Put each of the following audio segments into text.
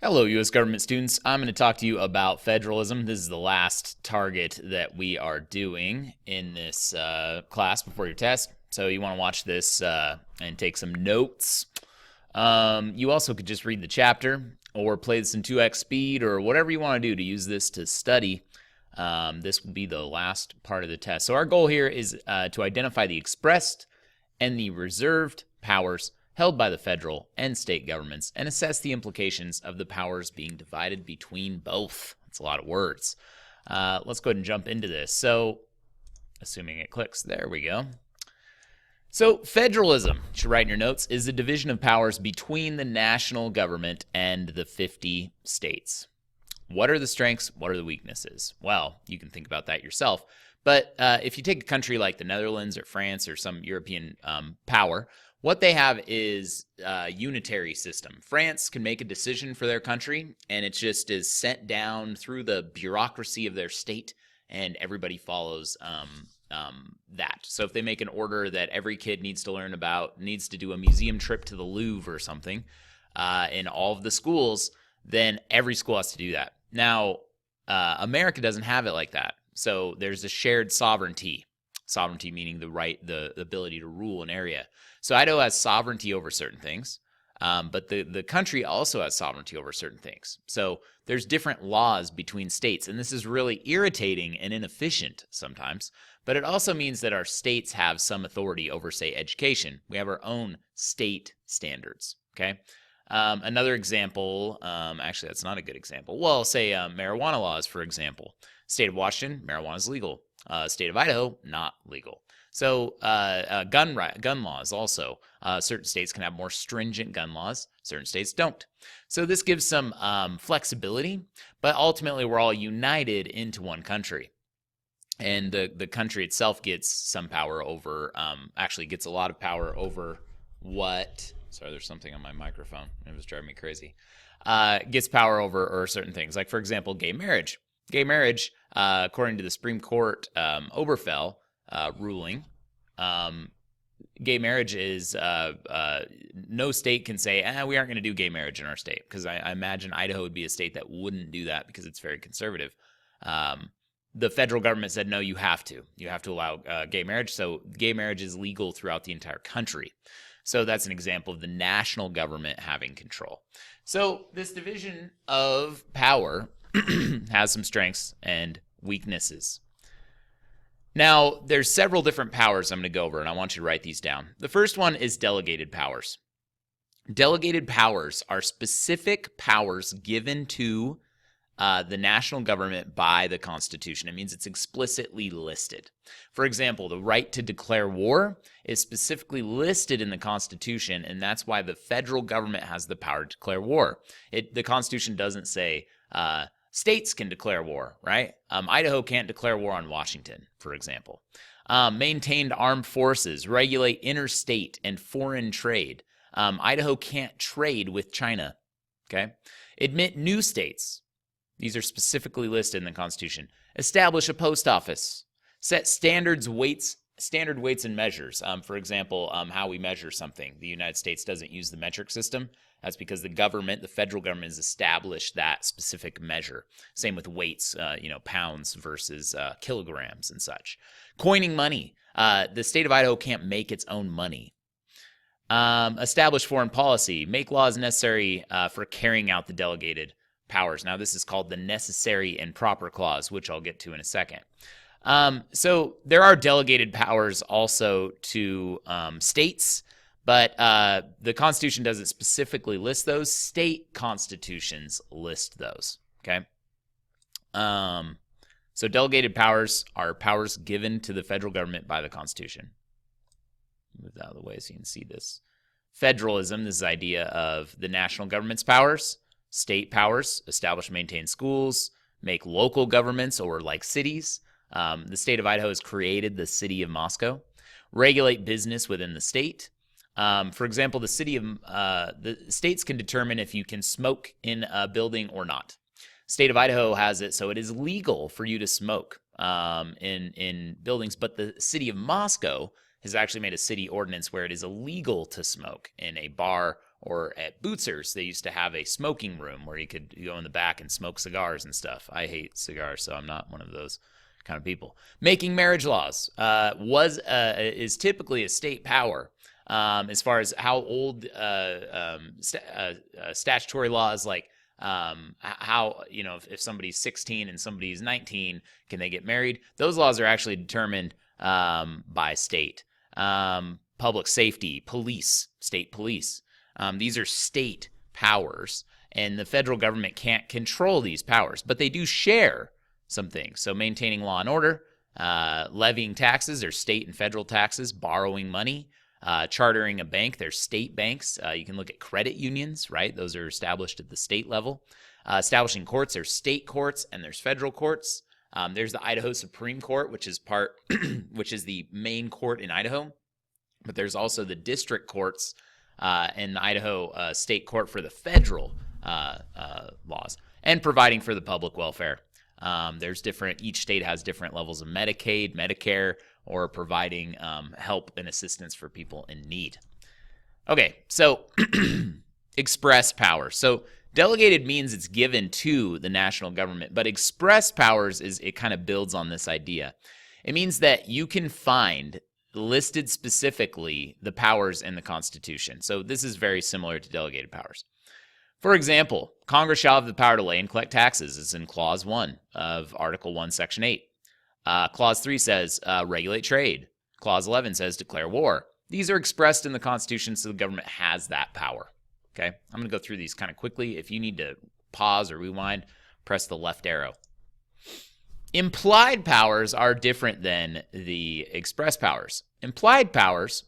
Hello, U.S. government students. I'm going to talk to you about federalism. This is the last target that we are doing in this class before your test. So you want to watch this and take some notes. You also could just read the chapter or play this in 2x speed or whatever you want to do to use this to study. This will be the last part of the test. So our goal here is to identify the expressed and the reserved powers held by the federal and state governments and assess the implications of the powers being divided between both. That's a lot of words. Let's go ahead and jump into this. So, assuming it clicks, there we go. So, federalism, you should write in your notes, is the division of powers between the national government and the 50 states. What are the strengths? What are the weaknesses? Well, you can think about that yourself. But if you take a country like the Netherlands or France or some European power, what they have is a unitary system. France can make a decision for their country, and it just is sent down through the bureaucracy of their state, and everybody follows that. So if they make an order that every kid needs to do a museum trip to the Louvre or something in all of the schools, then every school has to do that. Now, America doesn't have it like that. So there's a shared sovereignty. Sovereignty meaning the ability to rule an area. So Idaho has sovereignty over certain things, but the country also has sovereignty over certain things. So there's different laws between states, and this is really irritating and inefficient sometimes, but it also means that our states have some authority over, say, education. We have our own state standards, okay? Another example, actually that's not a good example. Well, say marijuana laws, for example. State of Washington, marijuana is legal. State of Idaho, not legal. So gun laws also. Certain states can have more stringent gun laws. Certain states don't. So this gives some flexibility, but ultimately we're all united into one country. And the country itself gets some power over, actually gets a lot of power over what... Sorry, there's something on my microphone. It was driving me crazy. Gets power over certain things. Like, for example, gay marriage. Gay marriage, according to the Supreme Court Oberfell ruling, gay marriage is no state can say, we aren't going to do gay marriage in our state, because I imagine Idaho would be a state that wouldn't do that because it's very conservative. The federal government said, no, you have to. You have to allow gay marriage. So gay marriage is legal throughout the entire country. So that's an example of the national government having control. So this division of power has some strengths and weaknesses. Now, there's several different powers I'm going to go over, and I want you to write these down. The first one is delegated powers. Delegated powers are specific powers given to the national government by the Constitution. It means it's explicitly listed. For example, the right to declare war is specifically listed in the Constitution, and that's why the federal government has the power to declare war. The Constitution doesn't say states can declare war, right? Idaho can't declare war on Washington, for example. Maintained armed forces, regulate interstate and foreign trade. Idaho can't trade with China, okay? Admit new states. These are specifically listed in the Constitution. Establish a post office. Set standard weights and measures. For example, how we measure something. The United States doesn't use the metric system. That's because the federal government has established that specific measure. Same with weights, pounds versus kilograms and such. Coining money. The state of Idaho can't make its own money. Establish foreign policy. Make laws necessary for carrying out the delegated powers. Now, this is called the necessary and proper clause, which I'll get to in a second. So there are delegated powers also to states, but the Constitution doesn't specifically list those. State constitutions list those, okay? So delegated powers are powers given to the federal government by the Constitution. Move that out of the way so you can see this. Federalism, this is the idea of the national government's powers. State powers, establish and maintain schools, make local governments or like cities. The state of Idaho has created the city of Moscow. Regulate business within the state. For example, the states can determine if you can smoke in a building or not. State of Idaho has it so it is legal for you to smoke in buildings, but the city of Moscow has actually made a city ordinance where it is illegal to smoke in a bar Or at Bootsers, they used to have a smoking room where you could go in the back and smoke cigars and stuff. I hate cigars, so I'm not one of those kind of people. Making marriage laws is typically a state power. As far as how old statutory laws, like how, if somebody's 16 and somebody's 19, can they get married? Those laws are actually determined by state. Public safety, police, state police. These are state powers, and the federal government can't control these powers, but they do share some things. So maintaining law and order, levying taxes, there's state and federal taxes, borrowing money, chartering a bank, there's state banks. You can look at credit unions, right? Those are established at the state level. Establishing courts, there's state courts and there's federal courts. There's the Idaho Supreme Court, which is which is the main court in Idaho. But there's also the district courts and the Idaho State Court for the federal laws, and providing for the public welfare. There's each state has different levels of Medicaid, Medicare, or providing help and assistance for people in need. Okay, so express powers. So delegated means it's given to the national government, but express powers it kind of builds on this idea. It means that you can find listed specifically the powers in the Constitution. So this is very similar to delegated powers. For example, Congress shall have the power to lay and collect taxes. It's in Clause 1 of Article 1, Section 8. Clause 3 says regulate trade. Clause 11 says declare war. These are expressed in the Constitution, so the government has that power. Okay, I'm going to go through these kind of quickly. If you need to pause or rewind, press the left arrow. Implied powers are different than the express powers. Implied powers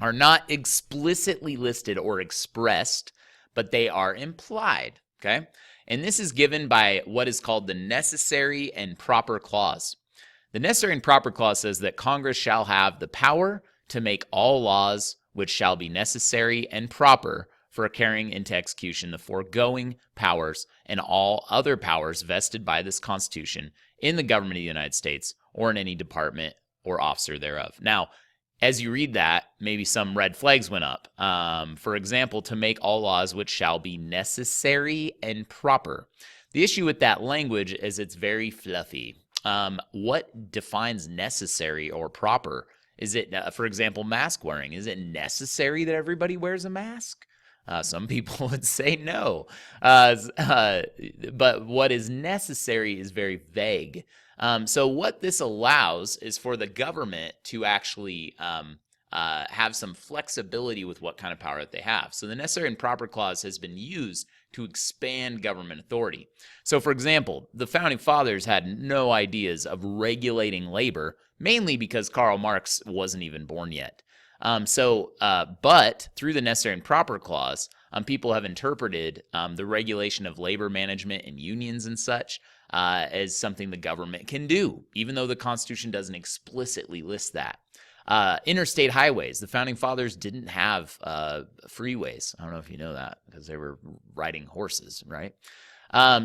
are not explicitly listed or expressed, but they are implied, okay? And this is given by what is called the necessary and proper clause. The necessary and proper clause says that Congress shall have the power to make all laws which shall be necessary and proper for carrying into execution the foregoing powers and all other powers vested by this Constitution in the government of the United States or in any department or officer thereof. Now, as you read that, maybe some red flags went up. For example, to make all laws which shall be necessary and proper. The issue with that language is it's very fluffy. What defines necessary or proper? Is it, for example, mask wearing? Is it necessary that everybody wears a mask? Some people would say no. But what is necessary is very vague. So what this allows is for the government to actually have some flexibility with what kind of power that they have. So the necessary and proper clause has been used to expand government authority. So for example, the Founding Fathers had no ideas of regulating labor, mainly because Karl Marx wasn't even born yet. But through the necessary and proper clause, people have interpreted the regulation of labor management and unions and such as something the government can do, even though the Constitution doesn't explicitly list that. Interstate highways. The Founding Fathers didn't have freeways. I don't know if you know that, because they were riding horses, right?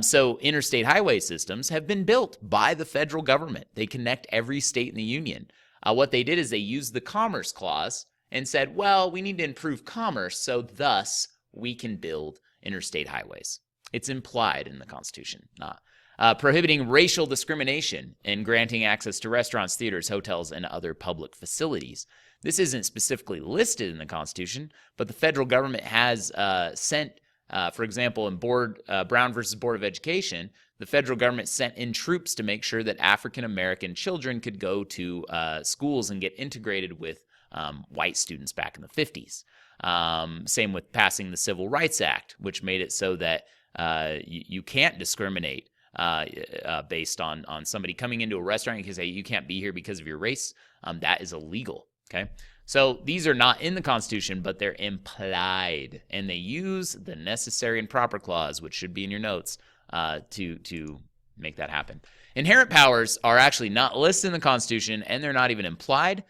So interstate highway systems have been built by the federal government. They connect every state in the union. What they did is they used the Commerce Clause and said, well, we need to improve commerce, so thus we can build interstate highways. It's implied in the Constitution, not. Prohibiting racial discrimination and granting access to restaurants, theaters, hotels, and other public facilities. This isn't specifically listed in the Constitution, but the federal government has sent, for example, in Brown versus Board of Education, the federal government sent in troops to make sure that African-American children could go to schools and get integrated with white students back in the 50s. Same with passing the Civil Rights Act, which made it so that you can't discriminate based on somebody coming into a restaurant. You can say you can't be here because of your race. That is illegal. Okay, so these are not in the Constitution, but they're implied, and they use the necessary and proper clause, which should be in your notes, to make that happen. Inherent powers are actually not listed in the Constitution, and they're not even implied.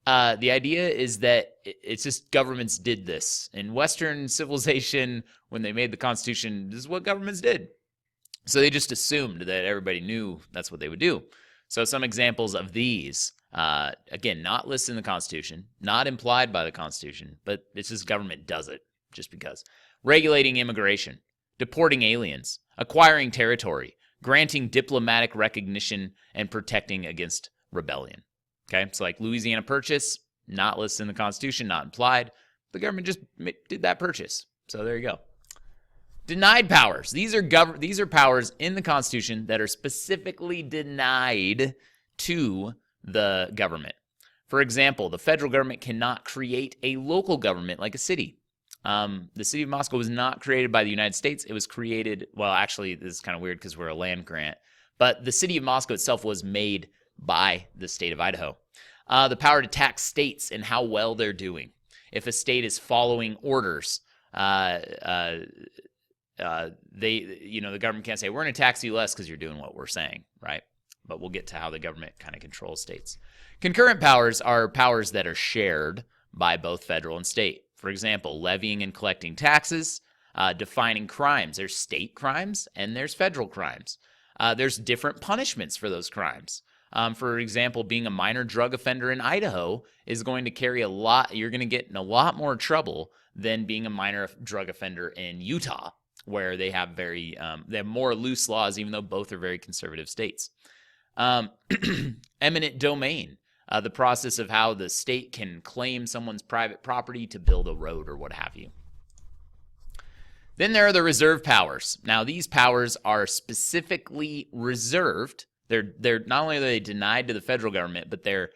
The idea is that it's just governments did this. In Western civilization, when they made the Constitution, this is what governments did. So they just assumed that everybody knew that's what they would do. So some examples of these, again, not listed in the Constitution, not implied by the Constitution, but it's just government does it. just because. Regulating immigration, deporting aliens, acquiring territory, granting diplomatic recognition, and protecting against rebellion. Okay, so like Louisiana Purchase, not listed in the Constitution, not implied. The government just did that purchase. So there you go. Denied powers. These are powers in the Constitution that are specifically denied to the government. For example, the federal government cannot create a local government like a city. The city of Moscow was not created by the United States. It was created, well, actually, this is kind of weird because we're a land grant, but the city of Moscow itself was made by the state of Idaho. The power to tax states and how well they're doing. If a state is following orders, the government can't say, we're going to tax you less because you're doing what we're saying, right? But we'll get to how the government kind of controls states. Concurrent powers are powers that are shared by both federal and state. For example, levying and collecting taxes, defining crimes. There's state crimes and there's federal crimes. There's different punishments for those crimes. For example, being a minor drug offender in Idaho is going to carry a lot, you're going to get in a lot more trouble than being a minor drug offender in Utah, where they have they have more loose laws, even though both are very conservative states. Eminent domain, the process of how the state can claim someone's private property to build a road or what have you. Then there are the reserve powers. Now, these powers are specifically reserved. They're not only are they denied to the federal government, but they're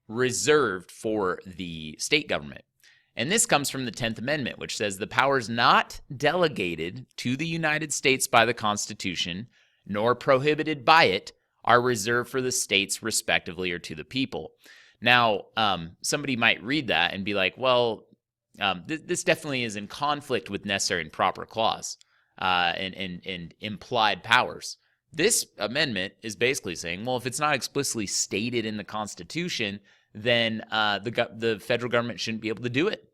reserved for the state government. And this comes from the 10th Amendment, which says the powers not delegated to the United States by the Constitution, nor prohibited by it, are reserved for the states respectively or to the people. Now, somebody might read that and be like, well, this definitely is in conflict with necessary and proper clause and implied powers. This amendment is basically saying, well, if it's not explicitly stated in the Constitution, then the federal government shouldn't be able to do it.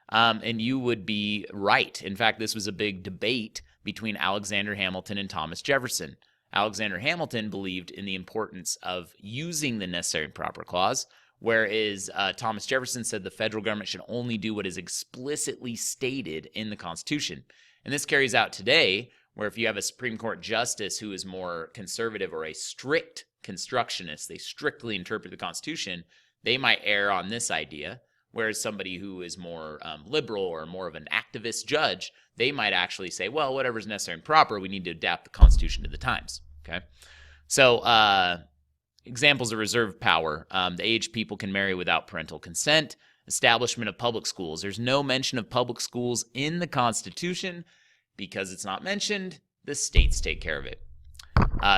And you would be right. In fact, this was a big debate between Alexander Hamilton and Thomas Jefferson. Alexander Hamilton believed in the importance of using the necessary and proper clause, whereas Thomas Jefferson said the federal government should only do what is explicitly stated in the Constitution. And this carries out today, where if you have a Supreme Court justice who is more conservative or a strict constructionist, they strictly interpret the Constitution, they might err on this idea, whereas somebody who is more liberal or more of an activist judge, they might actually say, well, whatever's necessary and proper, we need to adapt the Constitution to the times, okay? So examples of reserved power, the aged people can marry without parental consent, establishment of public schools. There's no mention of public schools in the Constitution because it's not mentioned. The states take care of it.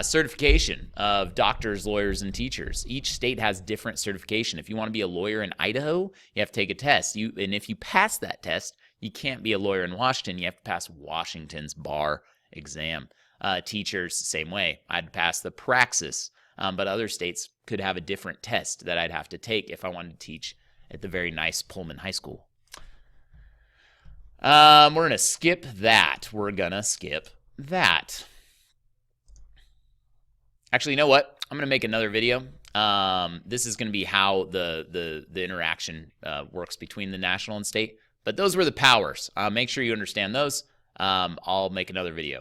Certification of doctors, lawyers, and teachers. Each state has different certification. If you want to be a lawyer in Idaho, you have to take a test. And if you pass that test, you can't be a lawyer in Washington. You have to pass Washington's bar exam. Teachers, same way. I'd pass the praxis, but other states could have a different test that I'd have to take if I wanted to teach at the very nice Pullman High School. We're going to skip that. Actually, you know what? I'm going to make another video. This is going to be how the interaction works between the national and state. But those were the powers. Make sure you understand those. I'll make another video.